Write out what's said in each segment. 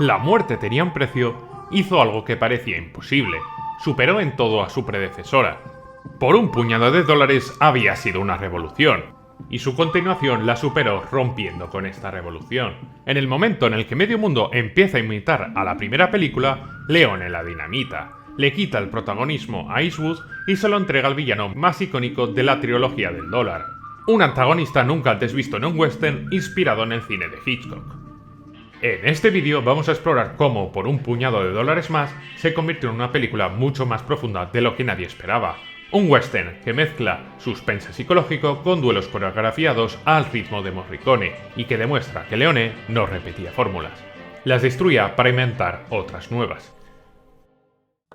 La muerte tenía un precio, hizo algo que parecía imposible. Superó en todo a su predecesora. Por un puñado de dólares había sido una revolución, y su continuación la superó rompiendo con esta revolución. En el momento en el que medio mundo empieza a imitar a la primera película, Leone la dinamita, le quita el protagonismo a Eastwood y se lo entrega al villano más icónico de la trilogía del dólar. Un antagonista nunca antes visto en un western inspirado en el cine de Hitchcock. En este vídeo vamos a explorar cómo, por un puñado de dólares más, se convirtió en una película mucho más profunda de lo que nadie esperaba. Un western que mezcla suspense psicológico con duelos coreografiados al ritmo de Morricone y que demuestra que Leone no repetía fórmulas. Las destruía para inventar otras nuevas.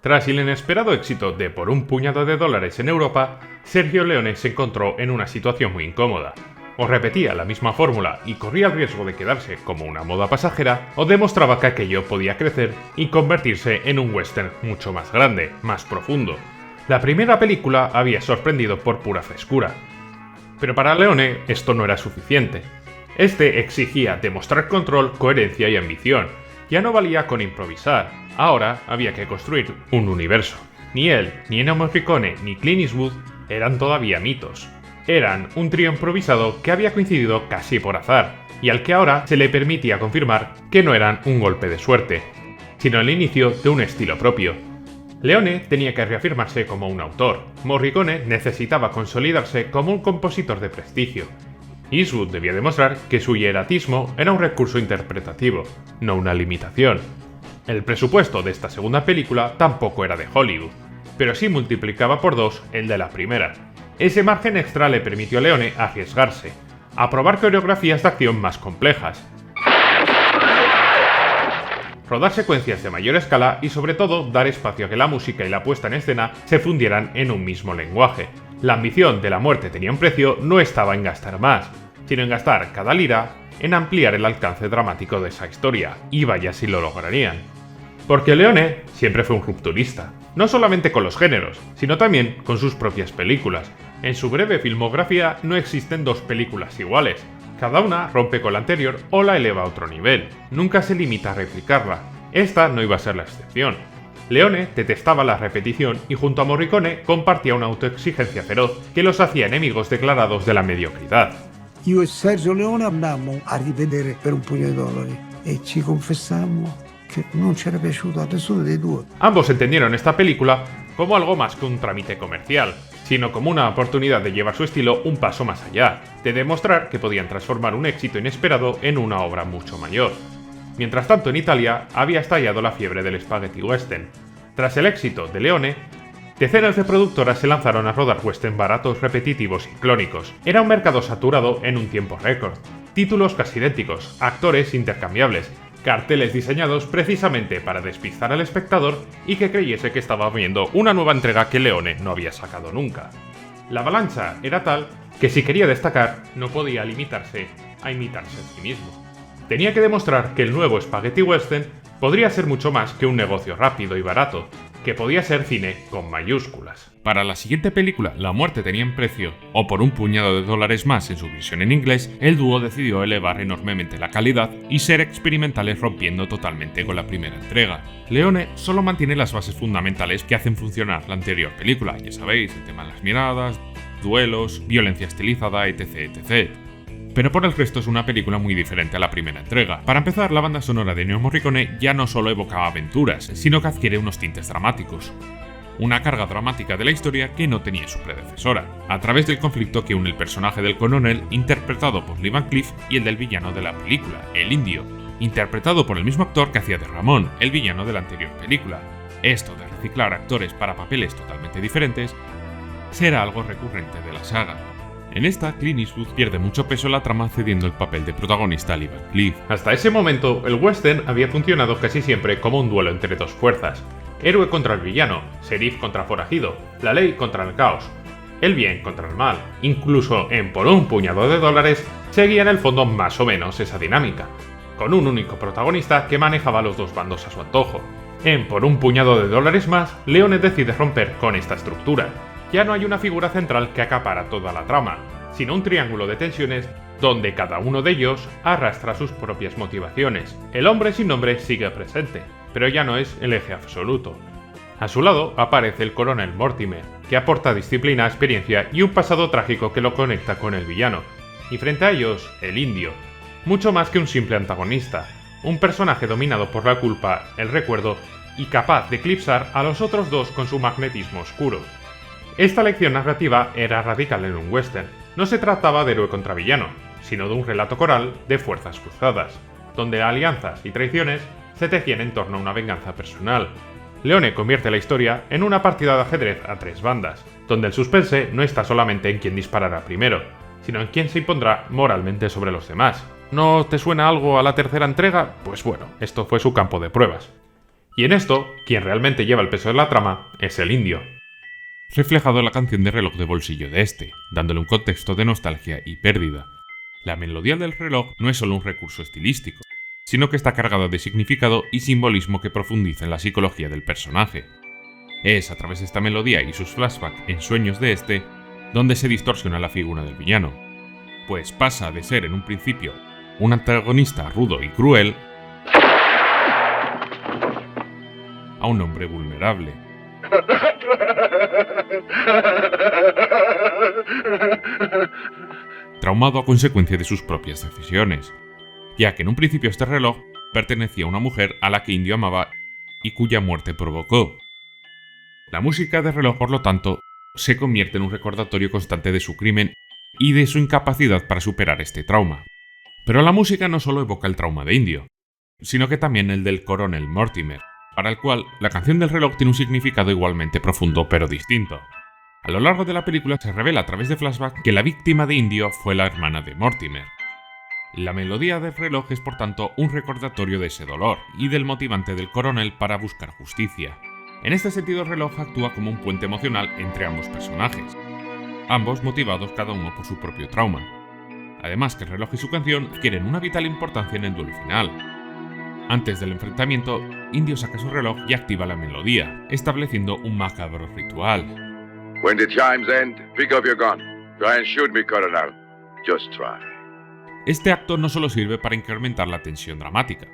Tras el inesperado éxito de Por un puñado de dólares en Europa, Sergio Leone se encontró en una situación muy incómoda. O repetía la misma fórmula y corría el riesgo de quedarse como una moda pasajera, o demostraba que aquello podía crecer y convertirse en un western mucho más grande, más profundo. La primera película había sorprendido por pura frescura. Pero para Leone esto no era suficiente. Este exigía demostrar control, coherencia y ambición. Ya no valía con improvisar, ahora había que construir un universo. Ni él, ni Ennio Morricone, ni Clint Eastwood eran todavía mitos. Eran un trío improvisado que había coincidido casi por azar, y al que ahora se le permitía confirmar que no eran un golpe de suerte, sino el inicio de un estilo propio. Leone tenía que reafirmarse como un autor, Morricone necesitaba consolidarse como un compositor de prestigio. Eastwood debía demostrar que su hieratismo era un recurso interpretativo, no una limitación. El presupuesto de esta segunda película tampoco era de Hollywood, pero sí multiplicaba por 2 el de la primera. Ese margen extra le permitió a Leone arriesgarse, a probar coreografías de acción más complejas, rodar secuencias de mayor escala y sobre todo dar espacio a que la música y la puesta en escena se fundieran en un mismo lenguaje. La ambición de La muerte tenía un precio no estaba en gastar más, sino en gastar cada lira en ampliar el alcance dramático de esa historia, y vaya si lo lograrían. Porque Leone siempre fue un rupturista, no solamente con los géneros, sino también con sus propias películas. En su breve filmografía no existen dos películas iguales, cada una rompe con la anterior o la eleva a otro nivel, nunca se limita a replicarla. Esta no iba a ser la excepción. Leone detestaba la repetición y junto a Morricone compartía una autoexigencia feroz que los hacía enemigos declarados de la mediocridad. Io e Sergio Leone andammo a rivedere Per un pugno di dollari e ci confessammo che non c'era piaciuto a nessuno dei due. Ambos entendieron esta película como algo más que un trámite comercial, sino como una oportunidad de llevar su estilo un paso más allá, de demostrar que podían transformar un éxito inesperado en una obra mucho mayor. Mientras tanto, en Italia había estallado la fiebre del spaghetti western. Tras el éxito de Leone, decenas de productoras se lanzaron a rodar western baratos, repetitivos y clónicos. Era un mercado saturado en un tiempo récord. Títulos casi idénticos, actores intercambiables, carteles diseñados precisamente para despistar al espectador y que creyese que estaba viendo una nueva entrega que Leone no había sacado nunca. La avalancha era tal que si quería destacar no podía limitarse a imitarse a sí mismo. Tenía que demostrar que el nuevo spaghetti western podría ser mucho más que un negocio rápido y barato, que podía ser cine con mayúsculas. Para la siguiente película, La muerte tenía un precio, o Por un puñado de dólares más en su versión en inglés, el dúo decidió elevar enormemente la calidad y ser experimentales rompiendo totalmente con la primera entrega. Leone solo mantiene las bases fundamentales que hacen funcionar la anterior película, ya sabéis, el tema de las miradas, duelos, violencia estilizada, etc, etc. Pero por el resto es una película muy diferente a la primera entrega. Para empezar, la banda sonora de Ennio Morricone ya no solo evocaba aventuras, sino que adquiere unos tintes dramáticos. Una carga dramática de la historia que no tenía su predecesora, a través del conflicto que une el personaje del coronel, interpretado por Lee Van Cleef, y el del villano de la película, el indio, interpretado por el mismo actor que hacía de Ramón, el villano de la anterior película. Esto de reciclar actores para papeles totalmente diferentes será algo recurrente de la saga. En esta, Clint Eastwood pierde mucho peso en la trama cediendo el papel de protagonista a Lee Van Cleef. Hasta ese momento, el western había funcionado casi siempre como un duelo entre dos fuerzas. Héroe contra el villano, sheriff contra forajido, la ley contra el caos, el bien contra el mal. Incluso en Por un puñado de dólares seguía en el fondo más o menos esa dinámica, con un único protagonista que manejaba los dos bandos a su antojo. En Por un puñado de dólares más, Leone decide romper con esta estructura. Ya no hay una figura central que acapara toda la trama, sino un triángulo de tensiones donde cada uno de ellos arrastra sus propias motivaciones. El hombre sin nombre sigue presente, pero ya no es el eje absoluto. A su lado aparece el coronel Mortimer, que aporta disciplina, experiencia y un pasado trágico que lo conecta con el villano. Y frente a ellos, el indio. Mucho más que un simple antagonista, un personaje dominado por la culpa, el recuerdo y capaz de eclipsar a los otros dos con su magnetismo oscuro. Esta lección narrativa era radical en un western. No se trataba de héroe contra villano, sino de un relato coral de fuerzas cruzadas, donde alianzas y traiciones se tecían en torno a una venganza personal. Leone convierte la historia en una partida de ajedrez a 3 bandas, donde el suspense no está solamente en quién disparará primero, sino en quién se impondrá moralmente sobre los demás. ¿No te suena algo a la tercera entrega? Pues bueno, esto fue su campo de pruebas. Y en esto, quien realmente lleva el peso de la trama es el indio, reflejado en la canción de reloj de bolsillo de este, dándole un contexto de nostalgia y pérdida. La melodía del reloj no es solo un recurso estilístico, sino que está cargada de significado y simbolismo que profundiza en la psicología del personaje. Es a través de esta melodía y sus flashbacks en sueños de este, donde se distorsiona la figura del villano, pues pasa de ser en un principio un antagonista rudo y cruel a un hombre vulnerable, traumado a consecuencia de sus propias decisiones, ya que en un principio este reloj pertenecía a una mujer a la que Indio amaba y cuya muerte provocó. La música del reloj, por lo tanto, se convierte en un recordatorio constante de su crimen y de su incapacidad para superar este trauma. Pero la música no solo evoca el trauma de Indio, sino que también el del coronel Mortimer, para el cual la canción del reloj tiene un significado igualmente profundo pero distinto. A lo largo de la película se revela a través de flashback que la víctima de Indio fue la hermana de Mortimer. La melodía del reloj es por tanto un recordatorio de ese dolor y del motivante del coronel para buscar justicia. En este sentido el reloj actúa como un puente emocional entre ambos personajes, ambos motivados cada uno por su propio trauma. Además que el reloj y su canción adquieren una vital importancia en el duelo final. Antes del enfrentamiento, Indio saca su reloj y activa la melodía, estableciendo un macabro ritual. When the chimes end, pick up your gun. Try and shoot me, Colonel. Just try. Este acto no solo sirve para incrementar la tensión dramática,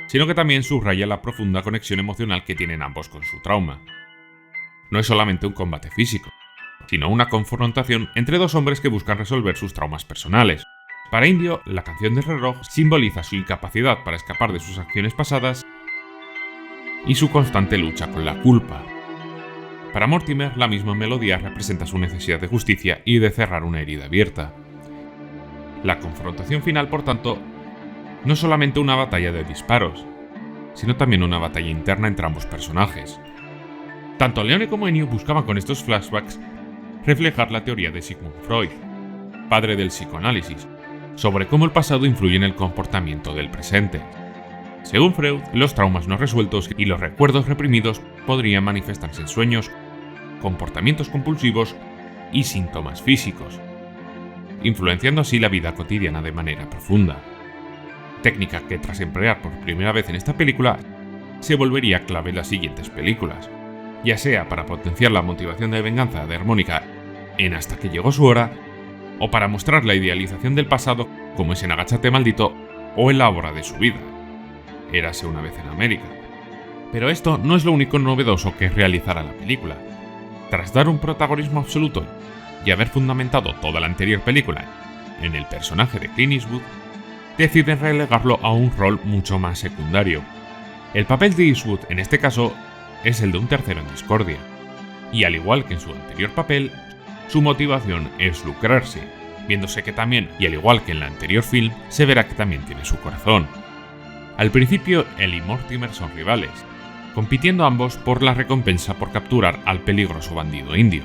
sino que también subraya la profunda conexión emocional que tienen ambos con su trauma. No es solamente un combate físico, sino una confrontación entre dos hombres que buscan resolver sus traumas personales. Para Indio, la canción del reloj simboliza su incapacidad para escapar de sus acciones pasadas y su constante lucha con la culpa. Para Mortimer, la misma melodía representa su necesidad de justicia y de cerrar una herida abierta. La confrontación final, por tanto, no es solamente una batalla de disparos, sino también una batalla interna entre ambos personajes. Tanto Leone como Ennio buscaban con estos flashbacks reflejar la teoría de Sigmund Freud, padre del psicoanálisis, sobre cómo el pasado influye en el comportamiento del presente. Según Freud, los traumas no resueltos y los recuerdos reprimidos podrían manifestarse en sueños, comportamientos compulsivos y síntomas físicos, influenciando así la vida cotidiana de manera profunda. Técnica que tras emplear por primera vez en esta película, se volvería clave en las siguientes películas, ya sea para potenciar la motivación de venganza de Armónica en Hasta que llegó su hora, o para mostrar la idealización del pasado como es en Agáchate maldito o en la obra de su vida, Érase una vez en América. Pero esto no es lo único novedoso que realizará la película. Tras dar un protagonismo absoluto y haber fundamentado toda la anterior película en el personaje de Clint Eastwood, deciden relegarlo a un rol mucho más secundario. El papel de Eastwood en este caso es el de un tercero en discordia, y al igual que en su anterior papel, su motivación es lucrarse, viéndose que también, y al igual que en el anterior film, se verá que también tiene su corazón. Al principio, él y Mortimer son rivales, compitiendo ambos por la recompensa por capturar al peligroso bandido indio.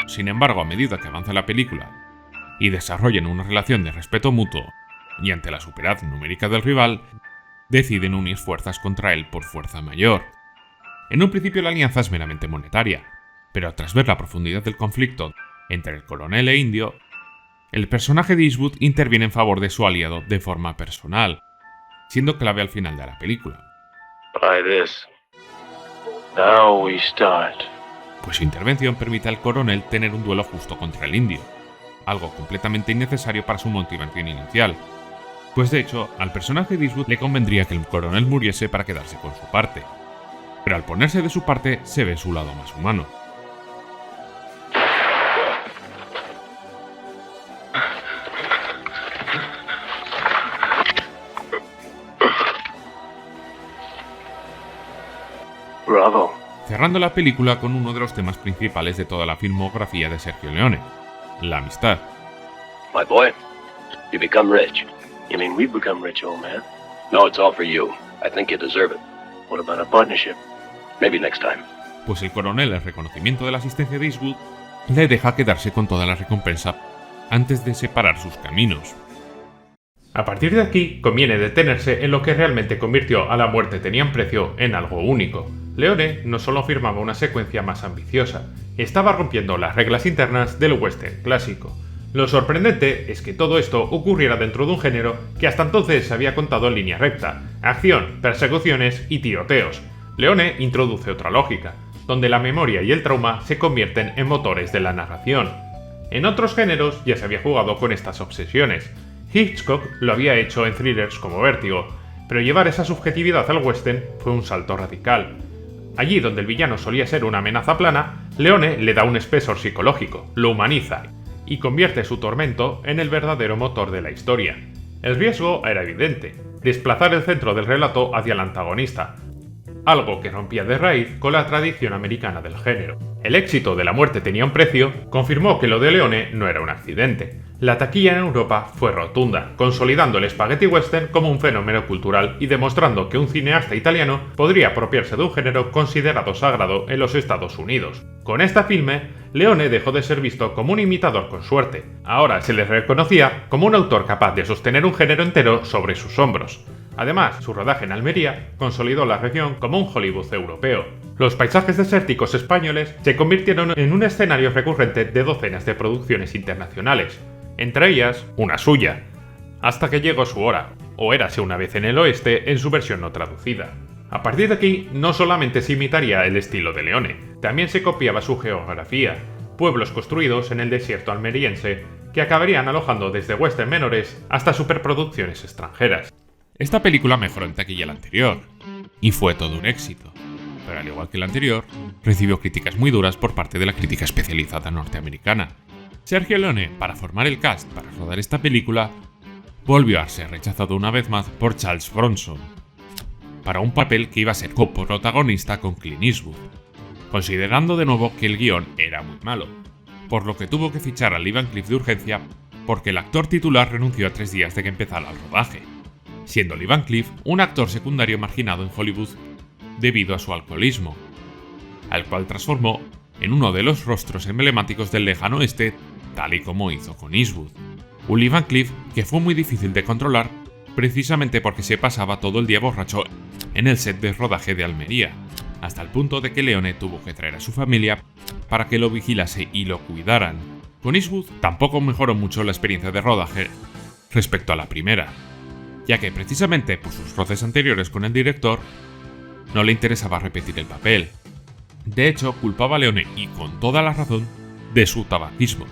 Sin embargo, a medida que avanza la película y desarrollan una relación de respeto mutuo, y ante la superioridad numérica del rival, deciden unir fuerzas contra él por fuerza mayor. En un principio la alianza es meramente monetaria, pero tras ver la profundidad del conflicto entre el coronel e Indio, El personaje de Eastwood interviene en favor de su aliado de forma personal, siendo clave al final de la película. By this. Now we start. Pues su intervención permite al coronel tener un duelo justo contra el indio, algo completamente innecesario para su motivación inicial, pues de hecho al personaje de Eastwood le convendría que el coronel muriese para quedarse con su parte, pero al ponerse de su parte se ve su lado más humano. Bravo. Cerrando la película con uno de los temas principales de toda la filmografía de Sergio Leone, la amistad. My boy, you become rich. You mean we've become rich, old man? No, it's all for you. I think you deserve it. What about a partnership? Maybe next time. Pues el coronel, en reconocimiento de la asistencia de Eastwood, le deja quedarse con toda la recompensa antes de separar sus caminos. A partir de aquí, conviene detenerse en lo que realmente convirtió a La muerte tenía un precio en algo único. Leone no solo firmaba una secuencia más ambiciosa, estaba rompiendo las reglas internas del western clásico. Lo sorprendente es que todo esto ocurriera dentro de un género que hasta entonces se había contado en línea recta: acción, persecuciones y tiroteos. Leone introduce otra lógica, donde la memoria y el trauma se convierten en motores de la narración. En otros géneros ya se había jugado con estas obsesiones. Hitchcock lo había hecho en thrillers como Vértigo, pero llevar esa subjetividad al western fue un salto radical. Allí donde el villano solía ser una amenaza plana, Leone le da un espesor psicológico, lo humaniza y convierte su tormento en el verdadero motor de la historia. El riesgo era evidente: desplazar el centro del relato hacia el antagonista, algo que rompía de raíz con la tradición americana del género. El éxito de La muerte tenía un precio confirmó que lo de Leone no era un accidente. La taquilla en Europa fue rotunda, consolidando el spaghetti western como un fenómeno cultural y demostrando que un cineasta italiano podría apropiarse de un género considerado sagrado en los Estados Unidos. Con esta filme, Leone dejó de ser visto como un imitador con suerte. Ahora se le reconocía como un autor capaz de sostener un género entero sobre sus hombros. Además, su rodaje en Almería consolidó la región como un Hollywood europeo. Los paisajes desérticos españoles se convirtieron en un escenario recurrente de docenas de producciones internacionales, entre ellas una suya, hasta que llegó su hora, o Érase una vez en el oeste en su versión no traducida. A partir de aquí, no solamente se imitaría el estilo de Leone, también se copiaba su geografía, pueblos construidos en el desierto almeriense que acabarían alojando desde western menores hasta superproducciones extranjeras. Esta película mejoró en taquilla la anterior, y fue todo un éxito, pero al igual que la anterior, recibió críticas muy duras por parte de la crítica especializada norteamericana. Sergio Leone, para formar el cast para rodar esta película, volvió a ser rechazado una vez más por Charles Bronson, para un papel que iba a ser coprotagonista con Clint Eastwood, considerando de nuevo que el guión era muy malo, por lo que tuvo que fichar a Lee Van Cleef de urgencia porque el actor titular renunció a 3 días de que empezara el rodaje, siendo Lee Van Cleef un actor secundario marginado en Hollywood debido a su alcoholismo, al cual transformó en uno de los rostros emblemáticos del lejano oeste, tal y como hizo con Eastwood. Un Lee Van Cleef que fue muy difícil de controlar precisamente porque se pasaba todo el día borracho en el set de rodaje de Almería, hasta el punto de que Leone tuvo que traer a su familia para que lo vigilase y lo cuidaran. Con Eastwood tampoco mejoró mucho la experiencia de rodaje respecto a la primera, ya que precisamente por sus roces anteriores con el director, no le interesaba repetir el papel. De hecho, culpaba a Leone, y con toda la razón, de su tabaquismo,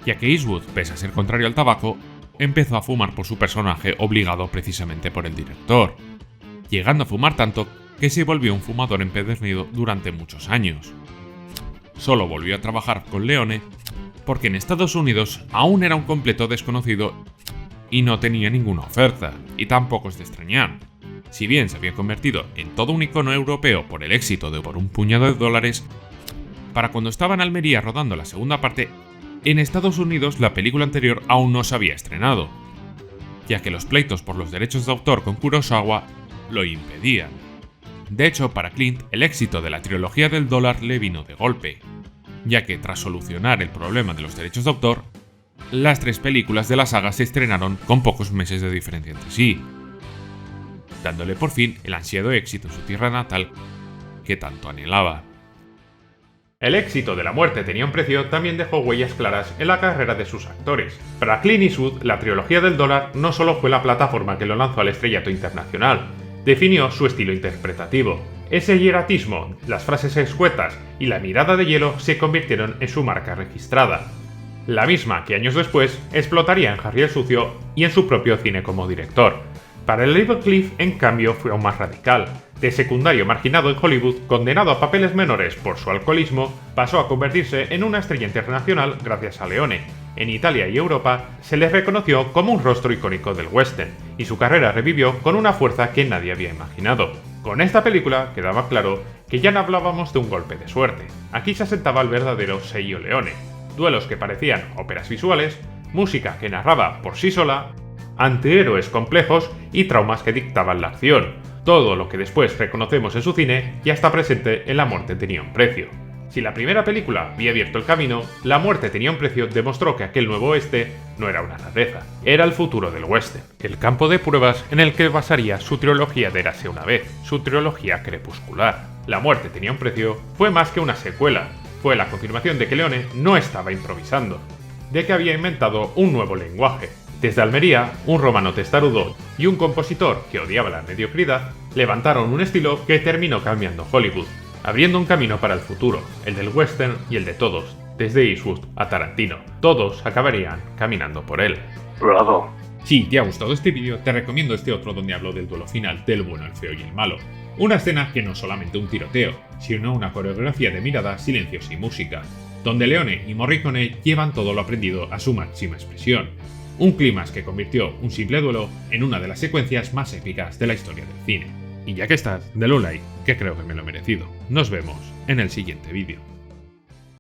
ya que Eastwood, pese a ser contrario al tabaco, empezó a fumar por su personaje obligado precisamente por el director, llegando a fumar tanto que se volvió un fumador empedernido durante muchos años. Solo volvió a trabajar con Leone porque en Estados Unidos aún era un completo desconocido y no tenía ninguna oferta, y tampoco es de extrañar. Si bien se había convertido en todo un icono europeo por el éxito de Por un puñado de dólares, para cuando estaba en Almería rodando la segunda parte, en Estados Unidos la película anterior aún no se había estrenado, ya que los pleitos por los derechos de autor con Kurosawa lo impedían. De hecho, para Clint, el éxito de la trilogía del dólar le vino de golpe, ya que tras solucionar el problema de los derechos de autor, las 3 películas de la saga se estrenaron con pocos meses de diferencia entre sí, dándole por fin el ansiado éxito en su tierra natal que tanto anhelaba. El éxito de La muerte tenía un precio también dejó huellas claras en la carrera de sus actores. Para Clint Eastwood, la trilogía del dólar no solo fue la plataforma que lo lanzó al estrellato internacional, definió su estilo interpretativo. Ese hieratismo, las frases escuetas y la mirada de hielo se convirtieron en su marca registrada. La misma que años después explotaría en Harry el Sucio y en su propio cine como director. Para el Evil Cliff, en cambio, fue aún más radical. De secundario marginado en Hollywood, condenado a papeles menores por su alcoholismo, pasó a convertirse en una estrella internacional gracias a Leone. En Italia y Europa se le reconoció como un rostro icónico del western, y su carrera revivió con una fuerza que nadie había imaginado. Con esta película quedaba claro que ya no hablábamos de un golpe de suerte. Aquí se asentaba el verdadero Sergio Leone. Duelos que parecían óperas visuales, música que narraba por sí sola, antihéroes complejos y traumas que dictaban la acción. Todo lo que después reconocemos en su cine ya está presente en La muerte tenía un precio. Si la primera película había abierto el camino, La muerte tenía un precio demostró que aquel nuevo oeste no era una rareza, era el futuro del western, el campo de pruebas en el que basaría su trilogía de Érase una vez, su trilogía crepuscular. La muerte tenía un precio fue más que una secuela, fue la confirmación de que Leone no estaba improvisando, de que había inventado un nuevo lenguaje. Desde Almería, un romano testarudo y un compositor que odiaba la mediocridad levantaron un estilo que terminó cambiando Hollywood, abriendo un camino para el futuro, el del western y el de todos, desde Eastwood a Tarantino. Todos acabarían caminando por él. Bravo. Si te ha gustado este vídeo, te recomiendo este otro donde hablo del duelo final del bueno, el feo y el malo. Una escena que no es solamente un tiroteo, sino una coreografía de miradas, silencios y música, donde Leone y Morricone llevan todo lo aprendido a su máxima expresión. Un clímax que convirtió un simple duelo en una de las secuencias más épicas de la historia del cine. Y ya que estás, dale un like, que creo que me lo he merecido. Nos vemos en el siguiente vídeo.